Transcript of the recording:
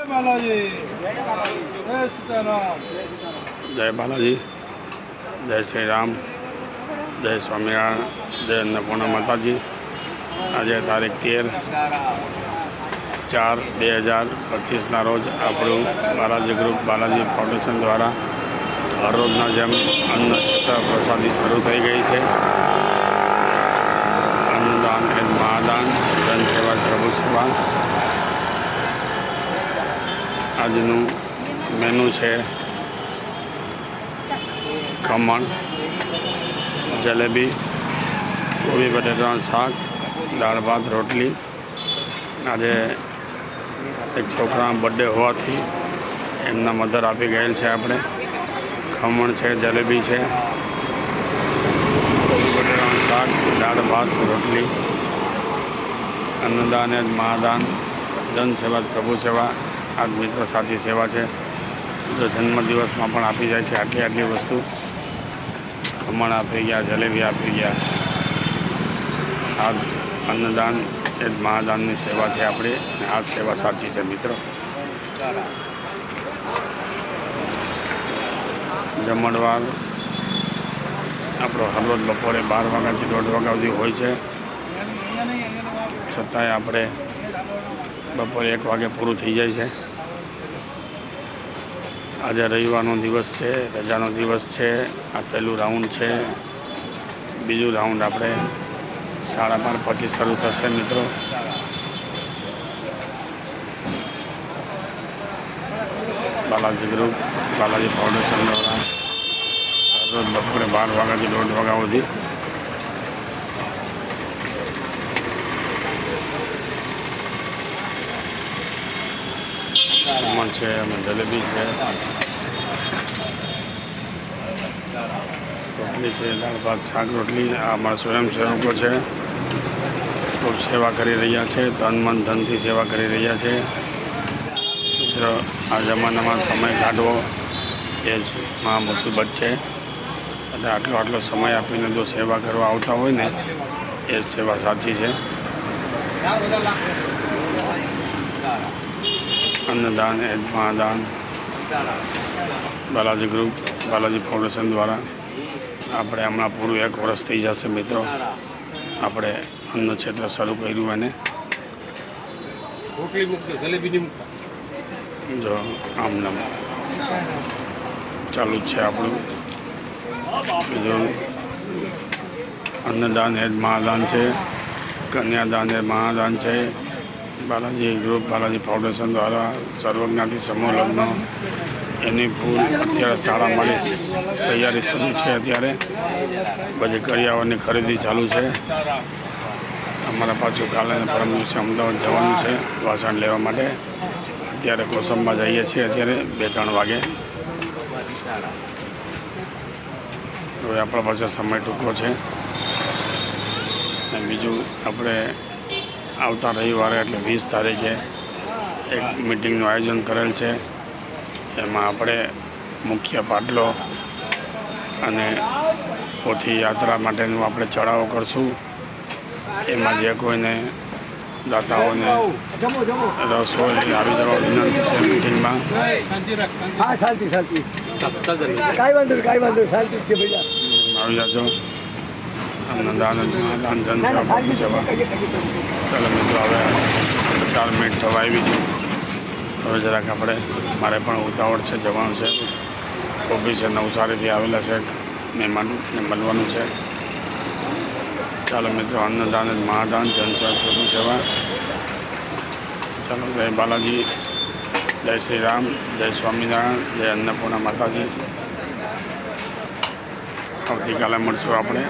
બાલાજી જય સીતારામ જય બાલાજી, જય શ્રી રામ, જય સ્વામિનારાયણ, જય અન્નપૂર્ણા માતાજી. આજે તારીખ 13/4/2025 રોજ આપણું બાલાજી ગ્રુપ બાલાજી ફાઉન્ડેશન દ્વારા હરરોજના જેમ અન્ન ક્ષેત્ર પ્રસાદી શરૂ થઈ ગઈ છે. અન્નદાન એ મહાદાન, જનસેવા પ્રભુ સેવા. આજનું મેનુ છે ખમણ, જલેબી, કોબી બટેટાનું શાક, દાળ ભાત, રોટલી. આજે એક છોકરાનો બર્થડે હોવાથી એમના મધર આપી ગયેલ છે. આપણે ખમણ છે, જલેબી છે, કોબી બટેટાનું શાક, દાળ ભાત, રોટલી. અન્નદાન એ મહાદાન, જનસેવા પ્રભુ સેવા. આ મિત્રો સાચી સેવા છે. જો જન્મદિવસમાં પણ આપી જાય છે આટલી વસ્તુ. ખમણ આપી ગયા, જલેબી આપી ગયા. આ જ અન્નદાન એ જ મહાદાનની સેવા છે આપણી, અને આ જ સેવા સાચી છે મિત્રો. જમણવાર આપણો હરરોજ બપોરે 12 વાગ્યાથી 1:30 વાગ્યા સુધી હોય છે. છતાંય આપણે બપોરે 1 વાગે પૂરું થઈ જાય છે. આજે રવિવારનો દિવસ છે, રજાનો દિવસ છે. આ પહેલું રાઉન્ડ છે. બીજું રાઉન્ડ આપણે 12:30 પછી શરૂ થશે મિત્રો. બાલાજી ગ્રુપ બાલાજી ફાઉન્ડેશન દ્વારા રોજ બપોરે 12 વાગ્યાથી 1:30 વાગ્યા સુધી ખમણ છે અને જલેબી છે, રોટલી છે, દાળ ભાત, શાક, રોટલી. આ અમારા સ્વયંસેવકો છે, ખૂબ સેવા કરી રહ્યા છે. તન મન ધનથી સેવા કરી રહ્યા છે. આ જમાનામાં સમય કાઢવો એ જ મહા મુસીબત છે. એટલે આટલો સમય આપીને જો સેવા કરવા આવતા હોય ને, એ જ સેવા સાચી છે. અન્નદાન એ જ મહાદાન. બાલાજી ગ્રુપ બાલાજી ફાઉન્ડેશન દ્વારા આપણે હમણાં પૂરું 1 વર્ષ થઈ જશે મિત્રો. આપણે અન્ન ક્ષેત્ર શરૂ કર્યું એને. જો આમ નામ ચાલુ જ છે આપણું. બીજું અન્નદાન એ જ મહાદાન છે. કન્યાદાન એ મહાદાન છે. બાલાજી ગ્રુપ બાલાજી ફાઉન્ડેશન દ્વારા સર્વજ્ઞાતિ સમૂહ લગ્ન એની ફૂલ અત્યારે તાળામારી તૈયારી શરૂ છે. અત્યારે બધી કરિયાવરની ખરીદી ચાલુ છે. અમારા પાછું કાલે પરમ દિવસે અમદાવાદ જવાનું છે વાસણ લેવા માટે. અત્યારે કોસંબા જઈએ છીએ અત્યારે 2-3 વાગે. હવે આપણા પાસે સમય ટૂંકો છે. અને બીજું આપણે આવતા રવિવારે એટલે 20 તારીખે એક મિટિંગનું આયોજન કરેલ છે. એમાં આપણે મુખ્ય પાટલો અને પોથી યાત્રા માટેનું આપણે ચઢાવો કરશું. એમાં જે કોઈને દાતાઓને રસ હોય એ આવી જવા વિનંતી છે મિટિંગમાં. આવી જાજો. અન્નદાન દાન જનસેવા પ્રભુ સેવા. ચાલો મિત્રો, હવે 4 મિનિટ થવા આવી છે. હવે જરાક આપણે મારે પણ ઉતાવળ છે, જવાનું છે. કોબી છે, નવસારીથી આવેલા છે મહેમાનને મળવાનું છે. ચાલો મિત્રો, અન્નદાન જ મહાદાન, જનસેવા પ્રભુ સેવા. ચાલો, જય બાલાજી, જય શ્રી રામ, જય સ્વામિનારાયણ, જય અન્નપૂર્ણા માતાજી. આવતીકાલે મળશું આપણે.